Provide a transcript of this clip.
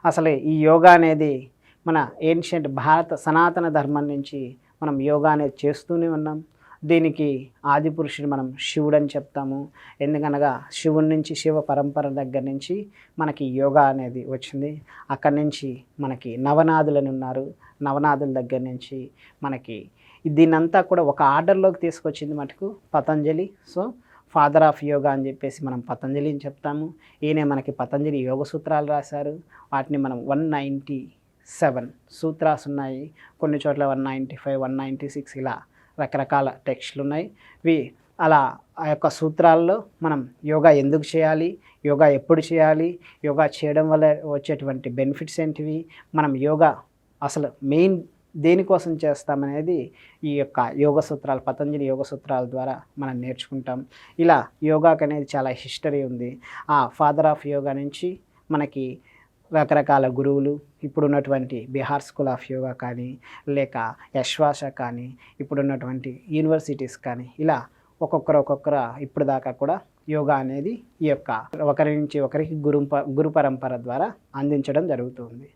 అసలు ఈ యోగా అనేది మన ఏన్షియంట్ భారత సనాతన ధర్మం నుంచి మనం యోగా అనేది చేస్తూనే ఉన్నాం. దీనికి ఆది పురుషుడు మనం శివుడు అని చెప్తాము. ఎందుకనగా శివుడి నుంచి శివ పరంపర దగ్గర నుంచి మనకి యోగా అనేది వచ్చింది. అక్కడి నుంచి మనకి నవనాథులని ఉన్నారు. నవనాథుల దగ్గర నుంచి మనకి దీన్నంతా కూడా ఒక ఆర్డర్లోకి తీసుకొచ్చింది మటుకు Patanjali. So father of yoga అని చెప్పేసి మనం పతంజలిని చెప్తాము. ఈయనే మనకి పతంజలి యోగ సూత్రాలు రాశారు. వాటిని మనం 197 సూత్రాస్ ఉన్నాయి. కొన్ని చోట్ల 195, 196 ఇలా రకరకాల టెక్స్ట్లు ఉన్నాయి. అలా ఆ యొక్క సూత్రాల్లో మనం యోగా ఎందుకు చేయాలి, యోగా ఎప్పుడు చేయాలి, యోగా చేయడం వల్ల వచ్చేటువంటి బెనిఫిట్స్ ఏంటివి, మనం యోగా అసలు మెయిన్ దేనికోసం చేస్తామనేది ఈ యొక్క యోగ సూత్రాలు, పతంజలి యోగ సూత్రాల ద్వారా మనం నేర్చుకుంటాం. ఇలా యోగాకి అనేది చాలా హిస్టరీ ఉంది. ఆ ఫాదర్ ఆఫ్ యోగా నుంచి మనకి రకరకాల గురువులు, ఇప్పుడున్నటువంటి బీహార్ స్కూల్ ఆఫ్ యోగా కానీ, లేక యశ్వాస కానీ, ఇప్పుడున్నటువంటి యూనివర్సిటీస్ కానీ, ఇలా ఒక్కొక్కరు ఇప్పుడు దాకా కూడా యోగా అనేది ఈ యొక్క ఒకరి నుంచి ఒకరికి గురు పరంపర ద్వారా అందించడం జరుగుతుంది.